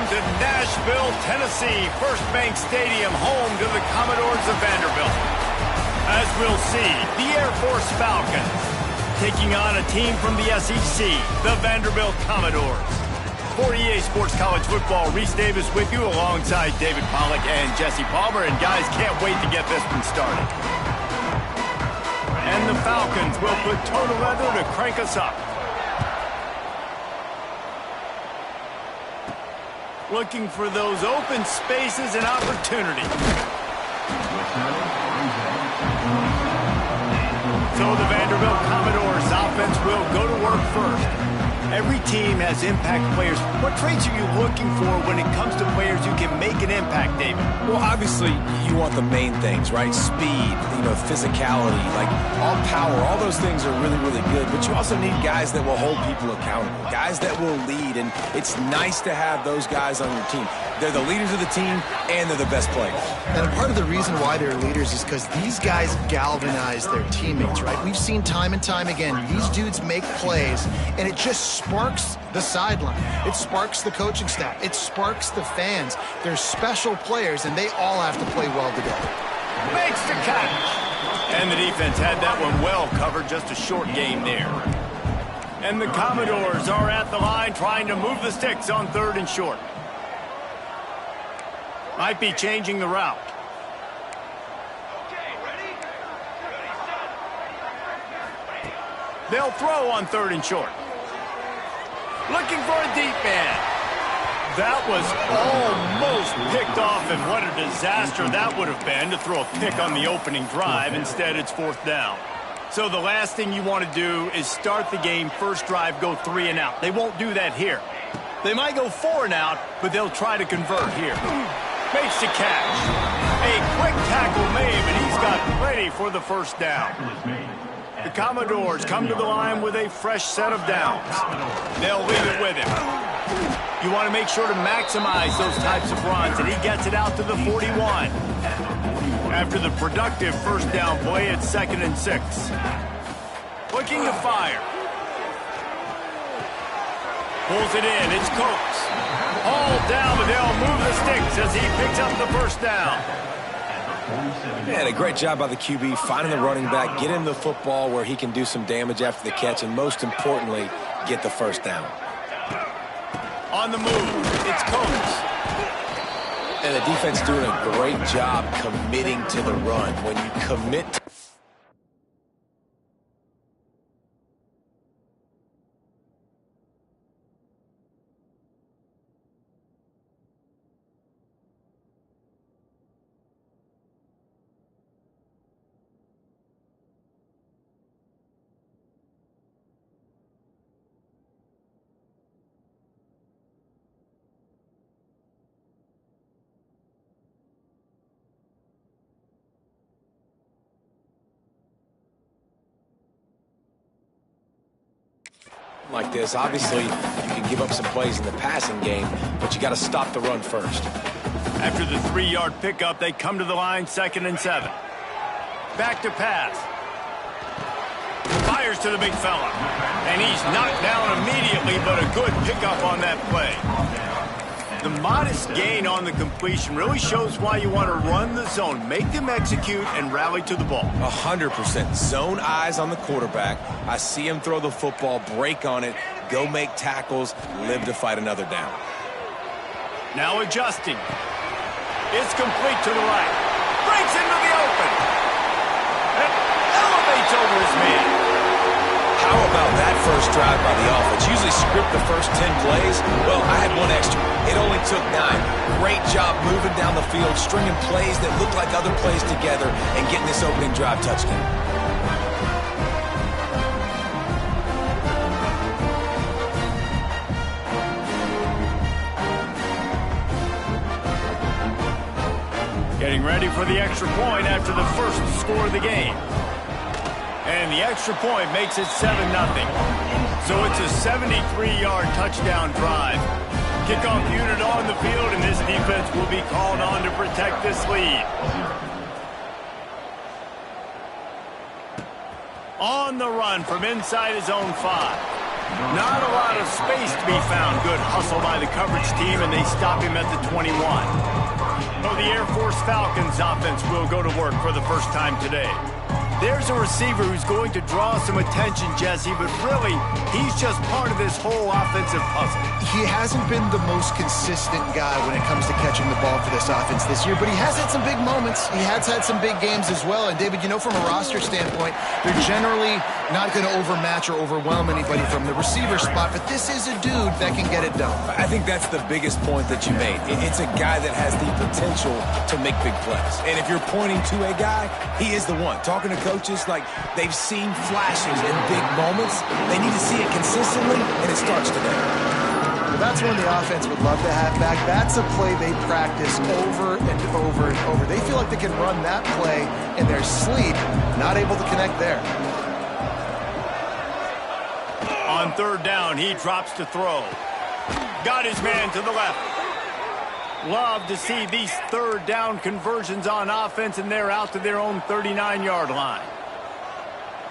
to Nashville, Tennessee, First Bank Stadium, home to the Commodores of Vanderbilt. As we'll see, the Air Force Falcons taking on a team from the SEC, the Vanderbilt Commodores. For EA Sports College Football, Reese Davis with you alongside David Pollack and Jesse Palmer. And guys, can't wait to get this one started. And the Falcons will put total leather to crank us up. Looking for those open spaces and opportunities. So the Vanderbilt Commodores offense will go to work first. Every team has impact players. What traits are you looking for when it comes to players who can make an impact, David? Well, obviously, you want the main things, right? Speed, physicality, like all power. All those things are really, really good. But you also need guys that will hold people accountable, guys that will lead. And it's nice to have those guys on your team. They're the leaders of the team, and they're the best players. And part of the reason why they're leaders is because these guys galvanize their teammates, right? We've seen time and time again, these dudes make plays, and it just sparks the sideline. It sparks the coaching staff. It sparks the fans. They're special players, and they all have to play well together. Makes the catch. And the defense had that one well covered, just a short game there. And the Commodores are at the line trying to move the sticks on 3rd and short. Might be changing the route. They'll throw on 3rd and short. Looking for a deep man. That was almost picked off, and what a disaster that would have been to throw a pick on the opening drive. Instead, it's 4th down. So the last thing you want to do is start the game, first drive, go 3 and out. They won't do that here. They might go 4 and out, but they'll try to convert here. Makes the catch. A quick tackle made, but he's got plenty for the first down. The Commodores come to the line with a fresh set of downs. They'll leave it with him. You want to make sure to maximize those types of runs, and he gets it out to the 41. After the productive first down play, it's 2nd and 6. Looking to fire. Pulls it in. It's Coates. All down, but they'll move the sticks as he picks up the first down. Man, a great job by the QB finding the running back, get him the football where he can do some damage after the catch, and most importantly, get the first down. On the move, it's Coates. And the defense doing a great job committing to the run. When you commit to like this, obviously you can give up some plays in the passing game, but you got to stop the run first. After the 3-yard pickup, they come to the line, 2nd and 7. Back to pass. Fires to the big fella. And he's knocked down immediately, but a good pickup on that play. The modest gain on the completion really shows why you want to run the zone. Make them execute and rally to the ball. 100%. Zone eyes on the quarterback. I see him throw the football, break on it, go make tackles, live to fight another down. Now adjusting. It's complete to the right. Breaks into the open. And elevates over his man. How about that first drive by the offense? Usually script the first 10 plays. Well, I had one extra. It only took 9. Great job moving down the field, stringing plays that look like other plays together, and getting this opening drive touchdown. Getting ready for the extra point after the first score of the game. And the extra point makes it 7-0. So it's a 73-yard touchdown drive. Kickoff unit on the field, and this defense will be called on to protect this lead. On the run from inside his own 5. Not a lot of space to be found. Good hustle by the coverage team, and they stop him at the 21. So the Air Force Falcons offense will go to work for the first time today. There's a receiver who's going to draw some attention, Jesse, but really, he's just part of this whole offensive puzzle. He hasn't been the most consistent guy when it comes to catching the ball for this offense this year, but he has had some big moments. He has had some big games as well. And, David, you know, from a roster standpoint, they're generally not going to overmatch or overwhelm anybody from the receiver spot, but this is a dude that can get it done. I think that's the biggest point that you made. It's a guy that has the potential to make big plays. And if you're pointing to a guy, he is the one. Talking to coaches, like, they've seen flashes in big moments. They need to see it consistently, and it starts today. Well, that's one the offense would love to have back. That's a play they practice over and over and over. They feel like they can run that play in their sleep, not able to connect there. On third down, he drops to throw. Got his man to the left. Love to see these third down conversions on offense, and they're out to their own 39-yard line.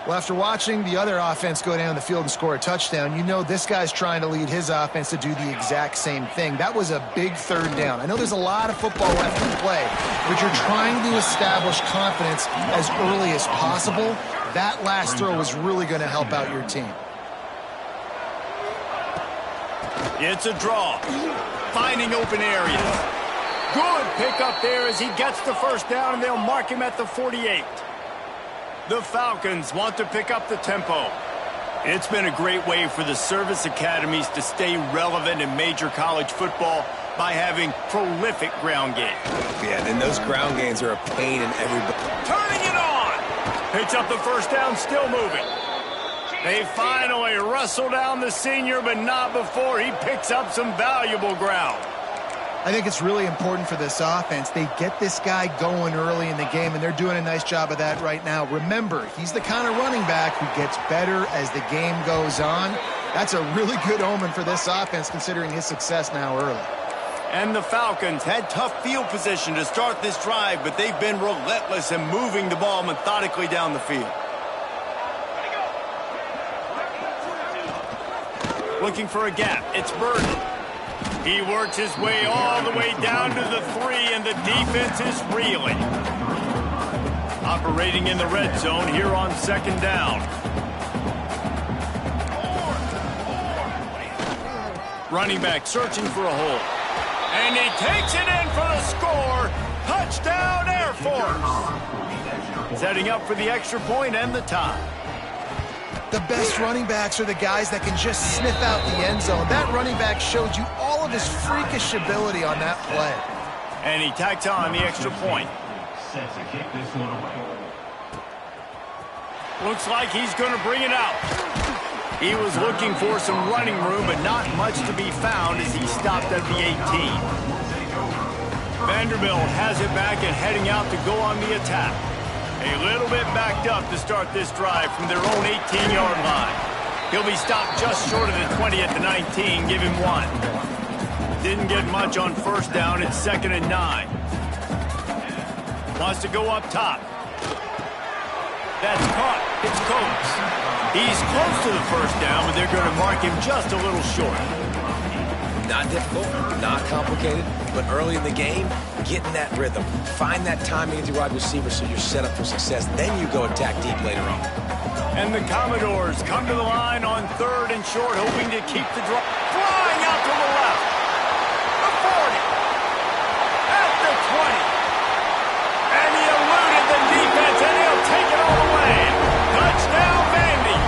Well, after watching the other offense go down the field and score a touchdown, you know this guy's trying to lead his offense to do the exact same thing. That was a big third down. I know there's a lot of football left to play, but you're trying to establish confidence as early as possible. That last throw is really going to help out your team. It's a draw. Finding open areas. Good pickup there as he gets the first down, and they'll mark him at the 48. The Falcons want to pick up the tempo. It's been a great way for the service academies to stay relevant in major college football by having prolific ground game. Yeah, and those ground games are a pain in every... Turning it on. Picks up the first down, still moving. They finally wrestle down the senior, but not before he picks up some valuable ground. I think it's really important for this offense. They get this guy going early in the game, and they're doing a nice job of that right now. Remember, he's the kind of running back who gets better as the game goes on. That's a really good omen for this offense, considering his success now early. And the Falcons had tough field position to start this drive, but they've been relentless in moving the ball methodically down the field. Looking for a gap. It's Burton. He works his way all the way down to the 3, and the defense is reeling. Operating in the red zone here on second down. Running back searching for a hole. And he takes it in for the score. Touchdown, Air Force. Setting up for the extra point and the tie. The best running backs are the guys that can just sniff out the end zone. That running back showed you all of his freakish ability on that play. And he tacks on the extra point. Looks like he's going to bring it out. He was looking for some running room, but not much to be found as he stopped at the 18. Vanderbilt has it back and heading out to go on the attack. A little bit backed up to start this drive from their own 18-yard line. He'll be stopped just short of the 20 at the 19. Give him 1. Didn't get much on first down. It's 2nd and 9. Wants to go up top. That's caught. It's Coates. He's close to the first down, but they're going to mark him just a little short. Not difficult, not complicated, but early in the game, get in that rhythm. Find that timing at the wide receiver so you're set up for success. Then you go attack deep later on. And the Commodores come to the line on 3rd and short, hoping to keep the draw. Flying out to the left. The 40. At the 20. And he eluded the defense, and he'll take it all the way. Touchdown, Vandy.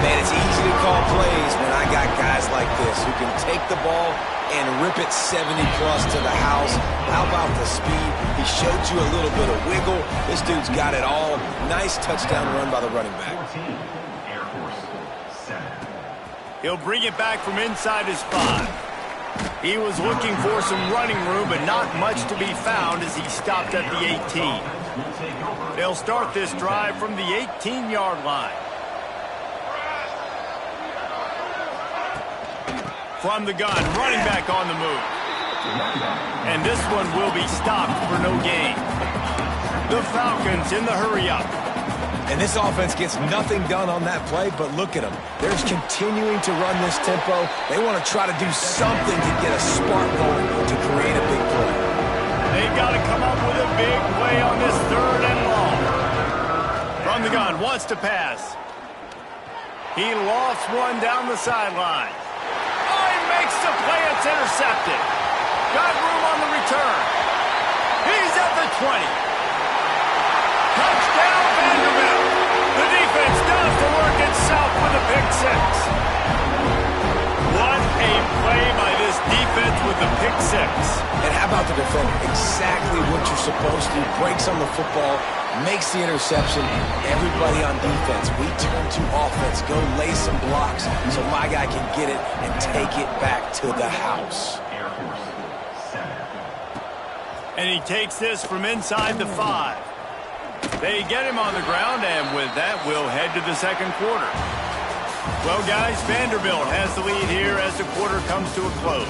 Man, it's easy to call plays when I got guys like this who can take the ball and rip it 70-plus to the house. How about the speed? He showed you a little bit of wiggle. This dude's got it all. Nice touchdown run by the running back. Air Force 7. He'll bring it back from inside his 5. He was looking for some running room, but not much to be found as he stopped at the 18. They'll start this drive from the 18-yard line. From the gun, running back on the move. And this one will be stopped for no gain. The Falcons in the hurry up. And this offense gets nothing done on that play, but look at them. They're just continuing to run this tempo. They want to try to do something to get a spark going to create a big play. They've got to come up with a big play on this 3rd and long. From the gun, wants to pass. He lofts one down the sideline. Oh, he makes the play. It's intercepted. Got room on the return. He's at the 20. Touchdown, Vanderbilt. The defense does the work itself with a pick 6. What a play by this defense with the pick 6. And how about the defender? Exactly what you're supposed to do. Breaks on the football, makes the interception. Everybody on defense, we turn to offense. Go lay some blocks so my guy can get it and take it back to the house. Air Force 7. And he takes this from inside the 5. They get him on the ground, and with that, we'll head to the 2nd quarter. Well, guys, Vanderbilt has the lead here as the quarter comes to a close.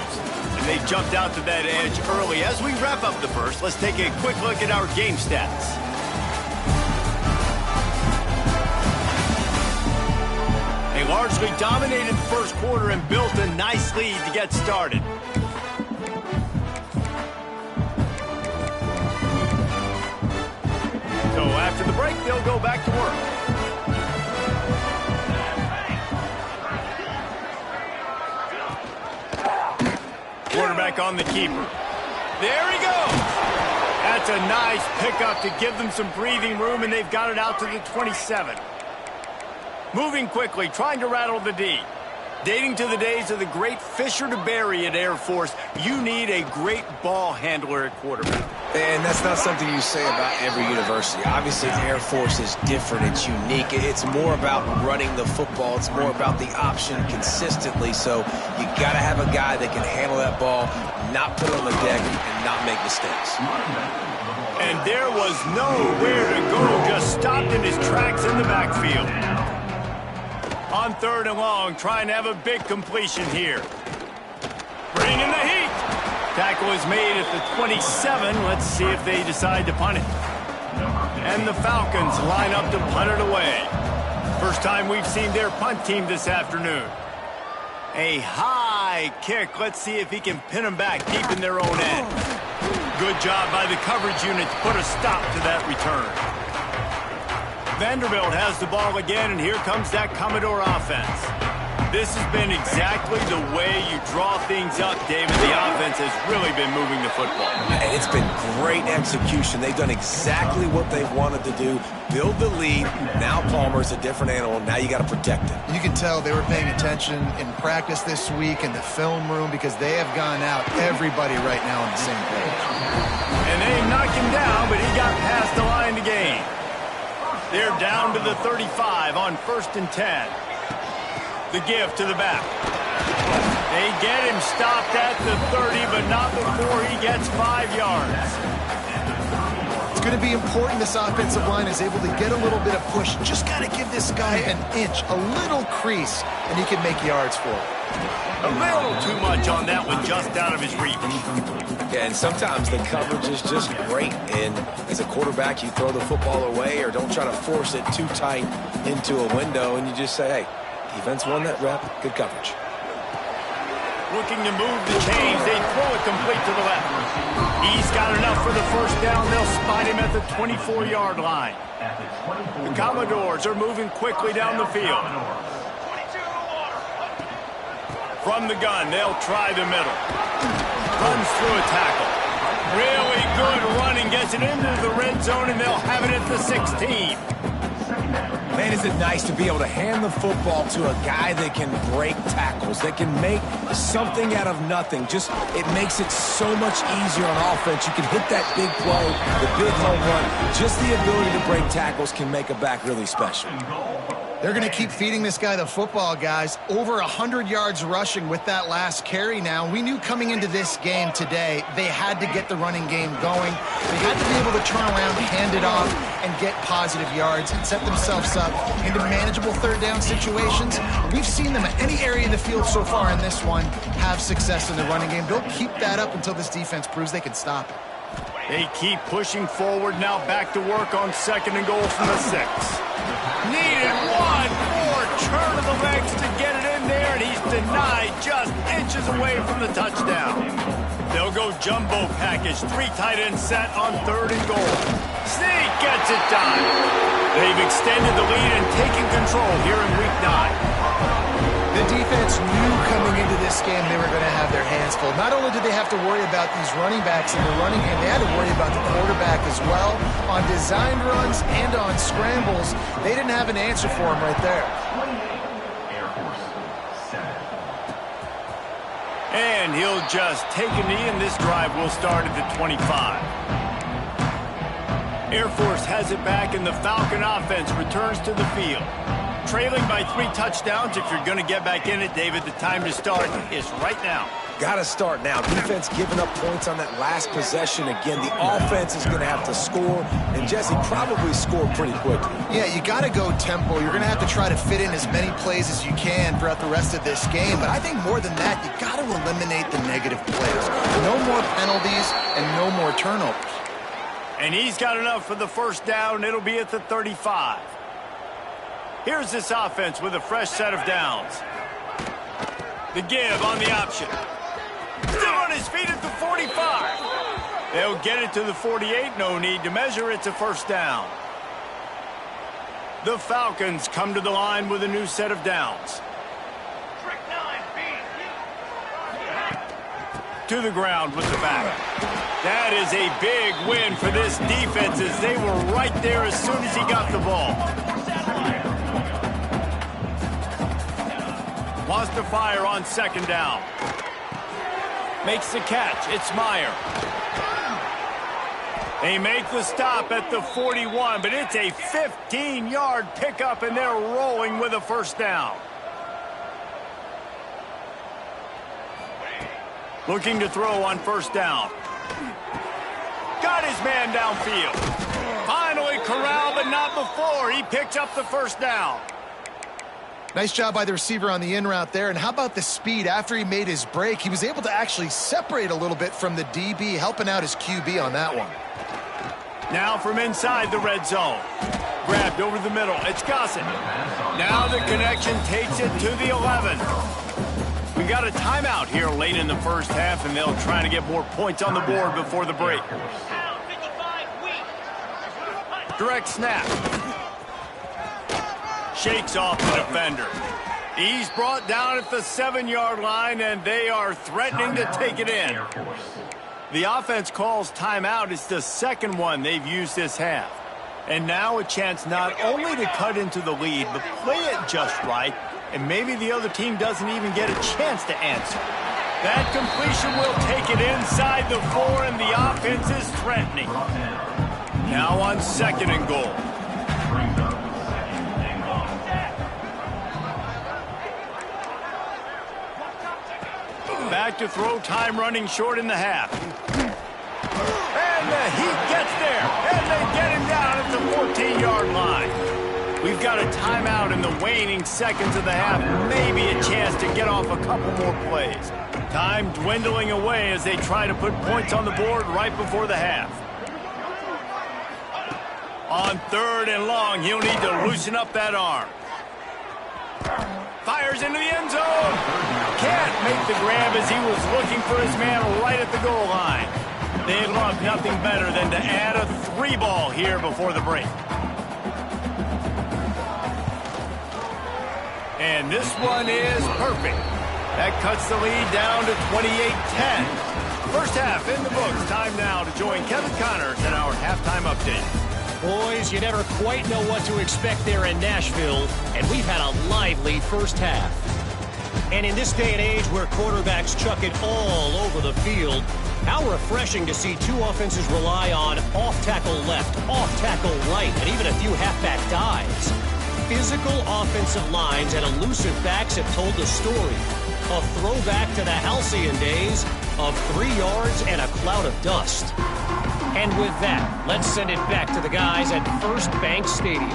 And they jumped out to that edge early. As we wrap up the first, let's take a quick look at our game stats. They largely dominated the first quarter and built a nice lead to get started. So after the break, they'll go back to work. Quarterback on the keeper. There he goes. That's a nice pickup to give them some breathing room, and they've got it out to the 27. Moving quickly, trying to rattle the D. Dating to the days of the great Fisher to Berry at Air Force, you need a great ball handler at quarterback. And that's not something you say about every university. Obviously, Air Force is different. It's unique. It's more about running the football. It's more about the option consistently. So you got to have a guy that can handle that ball, not put it on the deck, and not make mistakes. And there was nowhere to go. Just stopped in his tracks in the backfield. On 3rd and long, trying to have a big completion here. Bring in the heat. Tackle is made at the 27. Let's see if they decide to punt it. And the Falcons line up to punt it away. First time we've seen their punt team this afternoon. A high kick. Let's see if he can pin them back deep in their own end. Good job by the coverage unit to put a stop to that return. Vanderbilt has the ball again, and here comes that Commodore offense. This has been exactly the way you draw things up, David. The offense has really been moving the football. And it's been great execution. They've done exactly what they wanted to do. Build the lead. Now Palmer's a different animal. Now you got to protect it. You can tell they were paying attention in practice this week in the film room because they have gone out everybody right now on the same page. And they knocked him down, but he got past the line to gain. They're down to the 35 on 1st and 10. The give to the back. They get him stopped at the 30, but not before he gets 5 yards. It's going to be important this offensive line is able to get a little bit of push. Just got to give this guy an inch, a little crease, and he can make yards for it. A little too much on that one, just out of his reach. Yeah, and sometimes the coverage is just great. And as a quarterback, you throw the football away or don't try to force it too tight into a window, and you just say, hey, defense won that rep. Good coverage. Looking to move the chains. They throw it complete to the left. He's got enough for the first down. They'll spot him at the 24-yard line. The Commodores are moving quickly down the field. From the gun, they'll try the middle. Runs through a tackle. Really good running. Gets it into the red zone, and they'll have it at the 16. Man, is it nice to be able to hand the football to a guy that can break tackles, that can make something out of nothing. Just, it makes it so much easier on offense. You can hit that big play, the big home run. Just the ability to break tackles can make a back really special. They're going to keep feeding this guy the football, guys. Over 100 yards rushing with that last carry now. We knew coming into this game today, they had to get the running game going. They had to be able to turn around, hand it off, and get positive yards and set themselves up into manageable third down situations. We've seen them at any area in the field so far in this one have success in the running game. They'll keep that up until this defense proves they can stop it. They keep pushing forward now, back to work on 2nd and goal from the 6. Needed one more turn of the legs to get it in there, and he's denied just inches away from the touchdown. They'll go jumbo package, 3 tight end set on 3rd and goal. Sneak gets it done. They've extended the lead and taken control here in week 9. The defense knew coming into this game they were going to have their hands full. Not only did they have to worry about these running backs in the running game, they had to worry about the quarterback as well. On designed runs and on scrambles, they didn't have an answer for him right there. Air Force 7. And he'll just take a knee, and this drive will start at the 25. Air Force has it back, and the Falcon offense returns to the field. Trailing by 3 touchdowns. If you're going to get back in it, David, the time to start is right now. Got to start now. Defense giving up points on that last possession. Again, the offense is going to have to score, and Jesse probably score pretty quickly. Yeah, you got to go tempo. You're going to have to try to fit in as many plays as you can throughout the rest of this game. But I think more than that, you got to eliminate the negative plays. No more penalties and no more turnovers. And he's got enough for the first down. It'll be at the 35. Here's this offense with a fresh set of downs. The give on the option. Still on his feet at the 45. They'll get it to the 48. No need to measure. It's a first down. The Falcons come to the line with a new set of downs. To the ground with the back. That is a big win for this defense as they were right there as soon as he got the ball. Wants to fire on 2nd down. Makes the catch. It's Meyer. They make the stop at the 41, but it's a 15-yard pickup, and they're rolling with a first down. Looking to throw on 1st down. Got his man downfield. Finally corralled, but not before. He picks up the 1st down. Nice job by the receiver on the in route there. And how about the speed? After he made his break, he was able to actually separate a little bit from the DB, helping out his QB on that one. Now from inside the red zone. Grabbed over the middle. It's Gossett. Now the connection takes it to the 11. We got a timeout here late in the first half, and they'll try to get more points on the board before the break. Direct snap. Shakes off the defender. He's brought down at the 7-yard line, and they are threatening to take it in. The offense calls timeout. It's the 2nd one they've used this half. And now a chance not only to cut into the lead, but play it just right, and maybe the other team doesn't even get a chance to answer. That completion will take it inside the 4, and the offense is threatening. Now on 2nd and goal. Back to throw, time running short in the half. And the Heat gets there, and they get him down at the 14-yard line. We've got a timeout in the waning seconds of the half, maybe a chance to get off a couple more plays. Time dwindling away as they try to put points on the board right before the half. On 3rd and long, he'll need to loosen up that arm. Fires into the end zone. Can't make the grab as he was looking for his man right at the goal line. They'd love nothing better than to add a 3-ball here before the break. And this one is perfect. That cuts the lead down to 28-10. First half in the books. Time now to join Kevin Connors in our halftime update. Boys, you never quite know what to expect there in Nashville, and we've had a lively first half. And in this day and age where quarterbacks chuck it all over the field, how refreshing to see 2 offenses rely on off-tackle left, off-tackle right, and even a few halfback dives. Physical offensive lines and elusive backs have told the story. A throwback to the halcyon days of 3 yards and a cloud of dust. And with that, let's send it back to the guys at First Bank Stadium.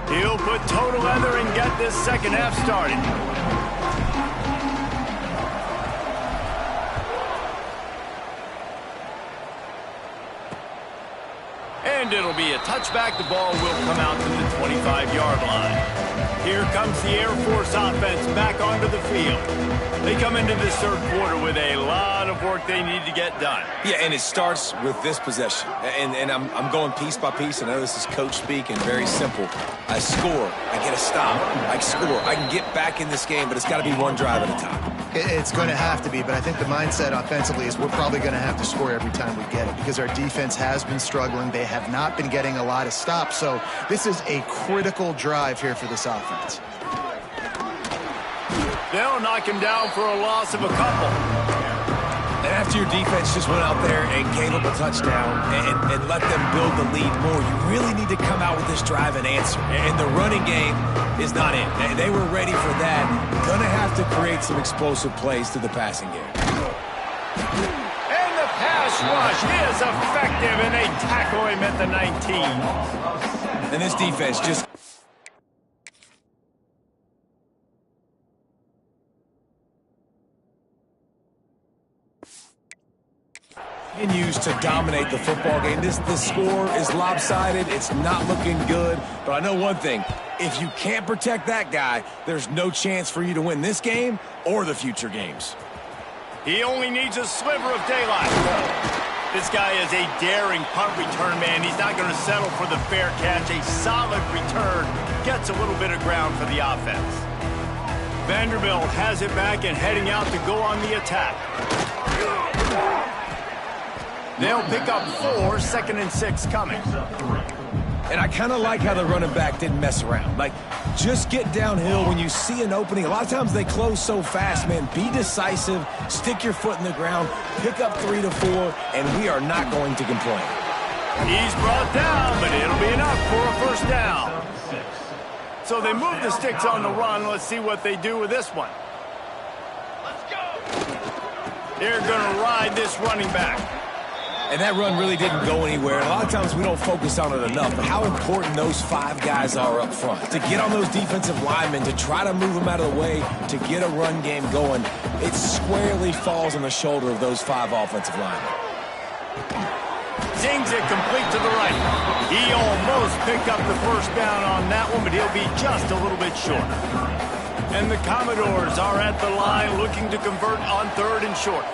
He'll put total leather and get this second half started. And it'll be a touchback. The ball will come out to the 25-yard line. Here comes the Air Force offense back onto the field. They come into this third quarter with a lot of work they need to get done. Yeah, and it starts with this possession. And I'm going piece by piece. I know this is coach speak and very simple. I score. I get a stop. I score. I can get back in this game, but it's got to be one drive at a time. It's going to have to be, but I think the mindset offensively is we're probably going to have to score every time we get it because our defense has been struggling. They have not been getting a lot of stops, so this is a critical drive here for this offense. They'll knock him down for a loss of a couple. And after your defense just went out there and gave up a touchdown and let them build the lead more, you really need to come out with this drive and answer. And the running game is not in. They were ready for that. Going to have to create some explosive plays to the passing game. And the pass rush is effective, and they tackle him at the 19. And this defense just... continues to dominate the football game. This score is lopsided. It's not looking good. But I know one thing. If you can't protect that guy, there's no chance for you to win this game or the future games. He only needs a sliver of daylight. This guy is a daring punt return man. He's not going to settle for the fair catch. A solid return gets a little bit of ground for the offense. Vanderbilt has it back and heading out to go on the attack. They'll pick up 4, 2nd and 6 coming. And I kind of like how the running back didn't mess around. Like, just get downhill when you see an opening. A lot of times they close so fast, man. Be decisive, stick your foot in the ground, pick up 3 to 4, and we are not going to complain. He's brought down, but it'll be enough for a first down. So they move the sticks on the run. Let's see what they do with this one. They're going to ride this running back. And that run really didn't go anywhere. A lot of times we don't focus on it enough, but how important those 5 guys are up front. To get on those defensive linemen, to try to move them out of the way, to get a run game going, it squarely falls on the shoulder of those 5 offensive linemen. Zings it complete to the right. He almost picked up the first down on that one, but he'll be just a little bit short. And the Commodores are at the line looking to convert on 3rd and short.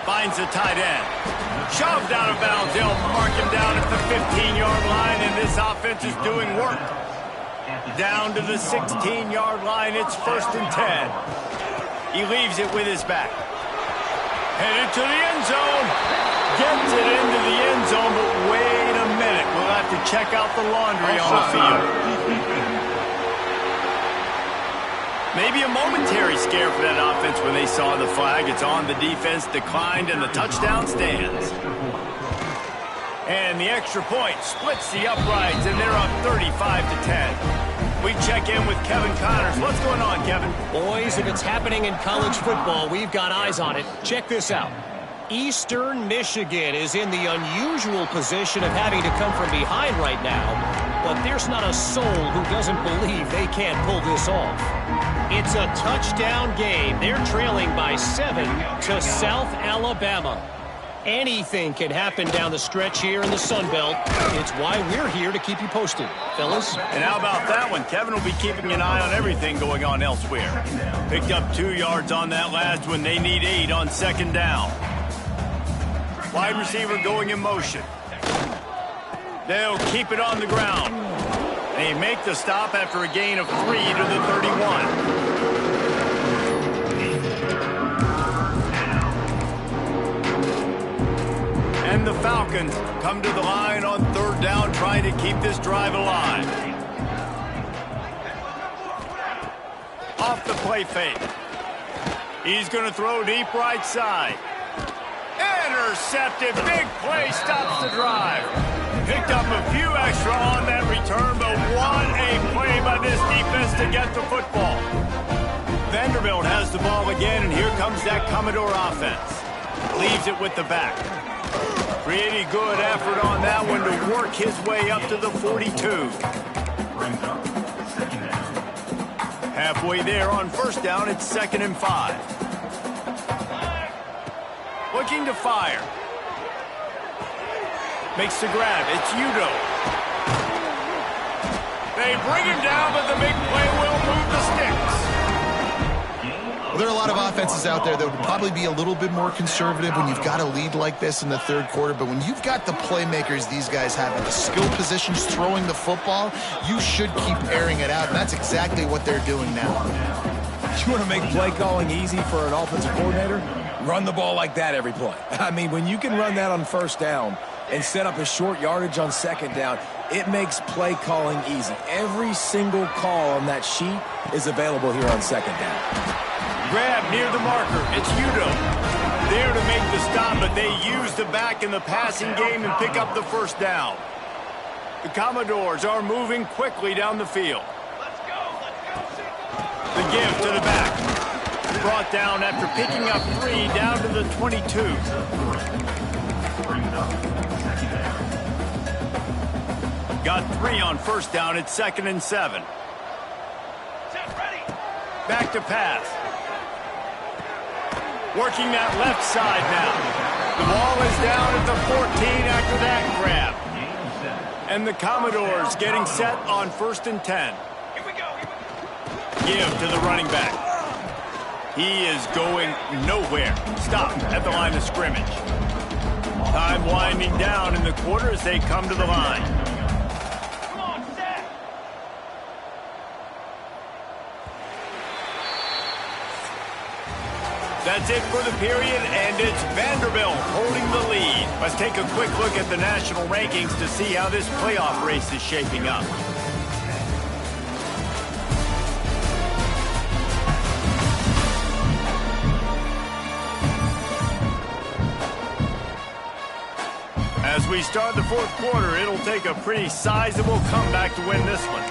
Finds the tight end. Shoved out of bounds. They'll mark him down at the 15-yard line, and this offense is doing work. Down to the 16-yard line. It's 1st and 10. He leaves it with his back. Headed to the end zone. Gets it into the end zone, but wait a minute. We'll have to check out the laundry on the field. Maybe a momentary scare for that offense when they saw the flag. It's on, the defense declined, and the touchdown stands. And the extra point splits the uprights, and they're up 35-10. We check in with Kevin Connors. What's going on, Kevin? Boys, if it's happening in college football, we've got eyes on it. Check this out. Eastern Michigan is in the unusual position of having to come from behind right now, but there's not a soul who doesn't believe they can't pull this off. It's a touchdown game. They're trailing by 7 to South Alabama. Anything can happen down the stretch here in the Sun Belt. It's why we're here to keep you posted, fellas. And how about that one? Kevin will be keeping an eye on everything going on elsewhere. Picked up 2 yards on that last one. They need 8 on 2nd down. Wide receiver going in motion. They'll keep it on the ground. They make the stop after a gain of 3 to the 31. And the Falcons come to the line on 3rd down, trying to keep this drive alive. Off the play fake. He's going to throw deep right side. Intercepted. Big play stops the drive. Picked up a few extra on that return, but what a play by this defense to get the football. Vanderbilt has the ball again, and here comes that Commodore offense. Leaves it with the back. Pretty good effort on that one to work his way up to the 42. Halfway there on 1st down, it's 2nd and 5. Looking to fire. Makes the grab. It's Udo. They bring him down, but the big play will move the sticks. Well, there are a lot of offenses out there that would probably be a little bit more conservative when you've got a lead like this in the third quarter. But when you've got the playmakers these guys have at the skill positions throwing the football, you should keep airing it out. And that's exactly what they're doing now. You want to make play calling easy for an offensive coordinator? Run the ball like that every play. I mean, when you can run that on first down and set up a short yardage on second down, it makes play calling easy. Every single call on that sheet is available here on second down. Grab near the marker. It's Udo. There to make the stop, but they use the back in the passing game and pick up the first down. The Commodores are moving quickly down the field. The give to the back. Brought down after picking up 3 down to the 22. Got 3 on first down at 2nd and 7. Back to pass. Working that left side now. The ball is down at the 14 after that grab. And the Commodores getting set on 1st and 10. Give to the running back. He is going nowhere. Stop at the line of scrimmage. Time winding down in the quarter as they come to the line. That's it for the period, and it's Vanderbilt holding the lead. Let's take a quick look at the national rankings to see how this playoff race is shaping up. As we start the fourth quarter, it'll take a pretty sizable comeback to win this one.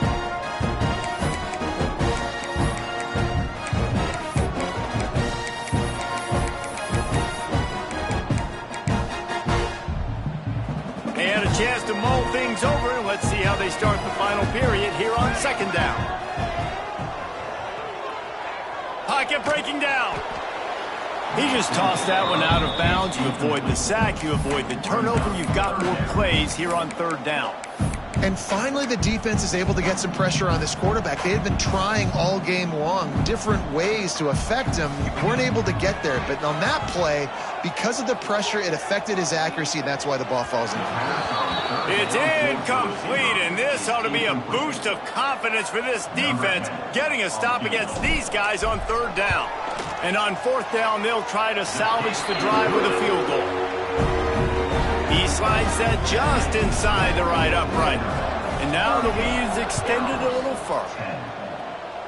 They had a chance to mull things over, and let's see how they start the final period here on second down. Pocket breaking down. He just tossed that one out of bounds. You avoid the sack, you avoid the turnover. You've got more plays here on third down. And finally, the defense is able to get some pressure on this quarterback. They had been trying all game long different ways to affect him. Weren't able to get there. But on that play, because of the pressure, it affected his accuracy, and that's why the ball falls in. It's incomplete, and this ought to be a boost of confidence for this defense, getting a stop against these guys on third down. And on fourth down, they'll try to salvage the drive with a field goal. He slides that just inside the right upright. And now the lead is extended a little further.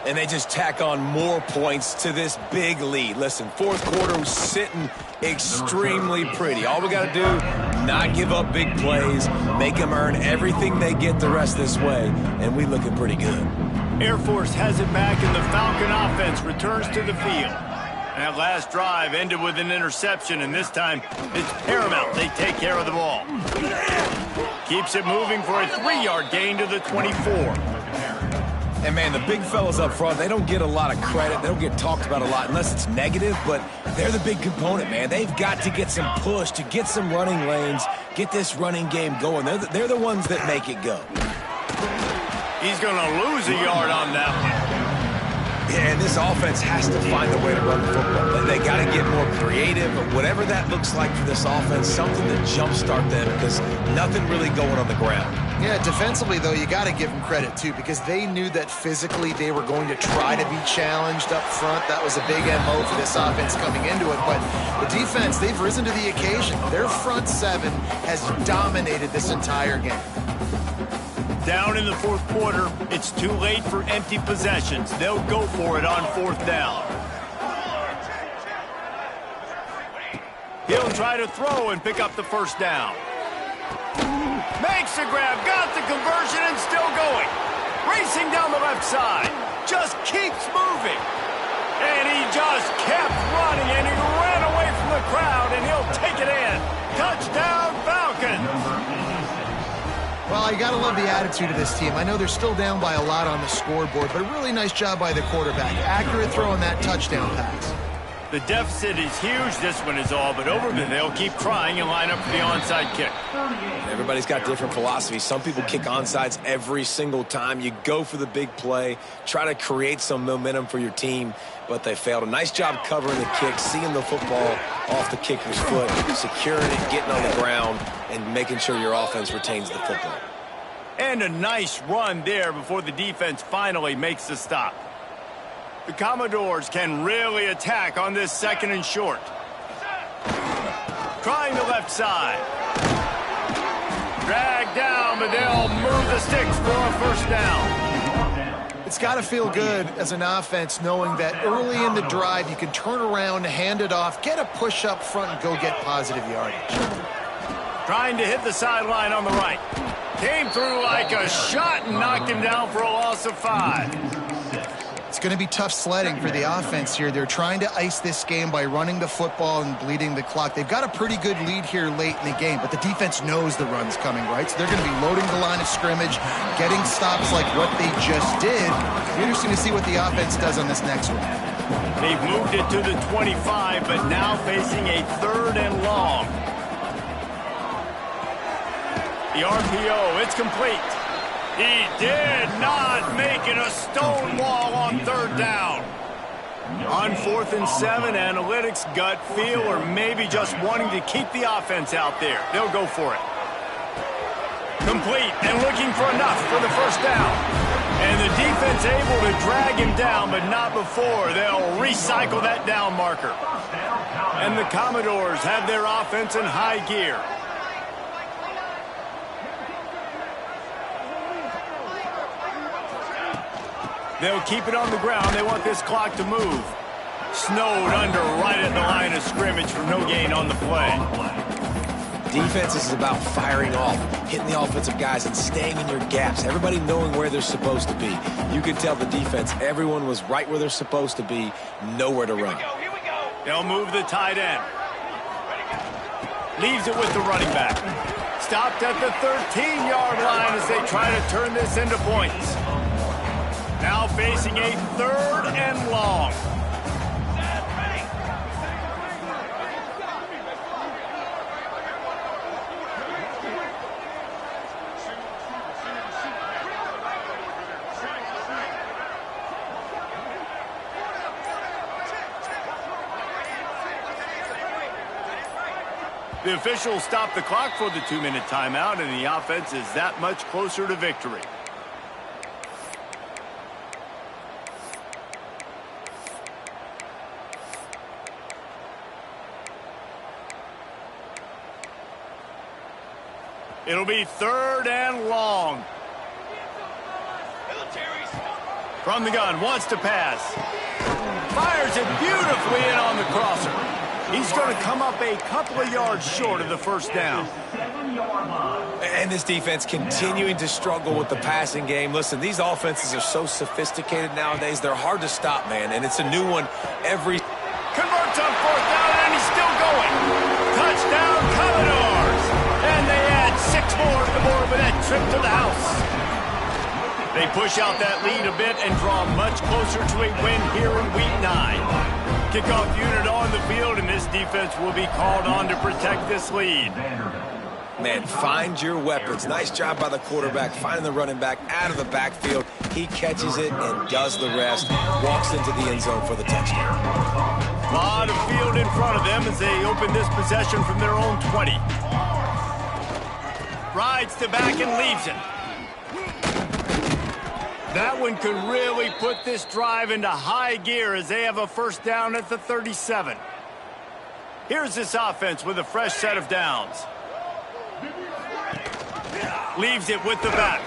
And they just tack on more points to this big lead. Listen, fourth quarter was sitting extremely pretty. All we got to do, not give up big plays, make them earn everything they get the rest this way, and we looking pretty good. Air Force has it back, and the Falcon offense returns to the field. And that last drive ended with an interception, and this time it's paramount they take care of the ball. Keeps it moving for a 3-yard gain to the 24. And, man, the big fellas up front, they don't get a lot of credit. They don't get talked about a lot unless it's negative, but they're the big component, man. They've got to get some push, to get some running lanes, get this running game going. They're the ones that make it go. He's going to lose a yard on that one. Yeah, and this offense has to find a way to run the football. They got to get more creative, whatever that looks like for this offense, something to jumpstart them, because nothing really going on the ground. Yeah, defensively, though, you got to give them credit, too, because they knew that physically they were going to try to be challenged up front. That was a big MO for this offense coming into it. But the defense, they've risen to the occasion. Their front seven has dominated this entire game. Down in the fourth quarter, it's too late for empty possessions. They'll go for it on fourth down. He'll try to throw and pick up the first down. Makes the grab, got the conversion, and still going. Racing down the left side. Just keeps moving. And he just kept running, and he ran away from the crowd, and he'll take it in. Touchdown, Falcons. Well, you got to love the attitude of this team. I know they're still down by a lot on the scoreboard, but a really nice job by the quarterback. Accurate throw on that touchdown pass. The deficit is huge. This one is all but over, but they'll keep trying and line up for the onside kick. Everybody's got different philosophies. Some people kick onside every single time. You go for the big play, try to create some momentum for your team, but they failed. A nice job covering the kick, seeing the football off the kicker's foot, securing it, getting on the ground, and making sure your offense retains the football. And a nice run there before the defense finally makes the stop. The Commodores can really attack on this 2nd and short. Trying the left side. Drag down, but they'll move the sticks for a first down. It's got to feel good as an offense knowing that early in the drive you can turn around, hand it off, get a push up front, and go get positive yardage. Trying to hit the sideline on the right. Came through like a shot and knocked him down for a loss of 5. It's going to be tough sledding for the offense here. They're trying to ice this game by running the football and bleeding the clock. They've got a pretty good lead here late in the game, but the defense knows the run's coming, right? So they're going to be loading the line of scrimmage, getting stops like what they just did. It'll be interesting to see what the offense does on this next one. They've moved it to the 25, but now facing a 3rd and long. The RPO, it's complete. He did not make it a stone wall on 3rd down. On 4th and 7, analytics, gut feel, or maybe just wanting to keep the offense out there. They'll go for it. Complete and looking for enough for the first down. And the defense able to drag him down, but not before. They'll recycle that down marker. And the Commodores have their offense in high gear. They'll keep it on the ground. They want this clock to move. Snowed under right at the line of scrimmage for no gain on the play. Defense is about firing off, hitting the offensive guys, and staying in your gaps. Everybody knowing where they're supposed to be. You can tell the defense, everyone was right where they're supposed to be, nowhere to run. Here we go. They'll move the tight end. Leaves it with the running back. Stopped at the 13-yard line as they try to turn this into points. Now facing a 3rd and long. The officials stop the clock for the 2-minute timeout, and the offense is that much closer to victory. It'll be 3rd and long. From the gun, wants to pass. Fires it beautifully in on the crosser. He's going to come up a couple of yards short of the first down. And this defense continuing to struggle with the passing game. Listen, these offenses are so sophisticated nowadays. They're hard to stop, man, and it's a new one every... Converts on 4th down, and he's still going. Touchdown, Commodores. And they add 6 more to the board with that trip to the house. They push out that lead a bit and draw much closer to a win here in Week 9. Kickoff unit on the field, and this defense will be called on to protect this lead. Man, find your weapons. Nice job by the quarterback, finding the running back out of the backfield. He catches it and does the rest. Walks into the end zone for the touchdown. A lot of field in front of them as they open this possession from their own 20. Rides to back and leaves it. That one could really put this drive into high gear as they have a first down at the 37. Here's this offense with a fresh set of downs. Leaves it with the back.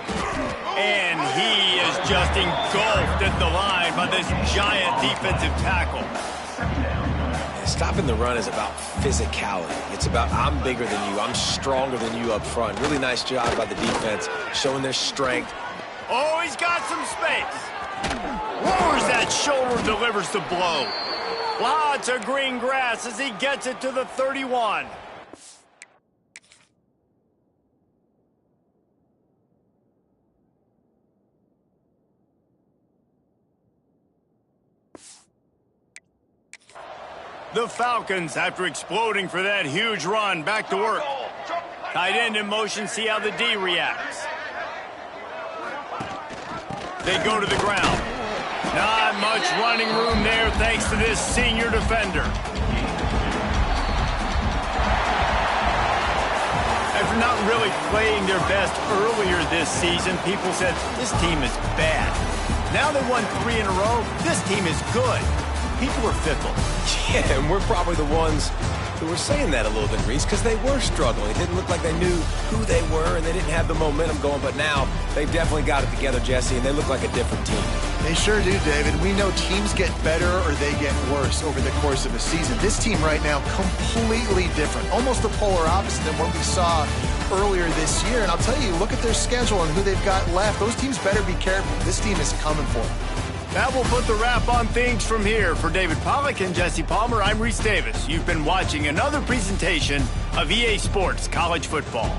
And he is just engulfed at the line by this giant defensive tackle. Stopping the run is about physicality. It's about I'm bigger than you, I'm stronger than you up front. Really nice job by the defense, showing their strength. Oh, he's got some space. Lowers that shoulder, delivers the blow. Lots of green grass as he gets it to the 31. The Falcons, after exploding for that huge run, back to work. Tight end in motion, see how the D reacts. They go to the ground. Not much running room there thanks to this senior defender. After not really playing their best earlier this season, people said, this team is bad. Now they won 3 in a row. This team is good. People are fickle. Yeah, and we're probably the ones who were saying that a little bit, Reese, because they were struggling. It didn't look like they knew who they were, and they didn't have the momentum going. But now they've definitely got it together, Jesse, and they look like a different team. They sure do, David. We know teams get better or they get worse over the course of a season. This team right now, completely different. Almost the polar opposite than what we saw earlier this year. And I'll tell you, look at their schedule and who they've got left. Those teams better be careful. This team is coming for them. That will put the wrap on things from here. For David Pollack and Jesse Palmer, I'm Reese Davis. You've been watching another presentation of EA Sports College Football.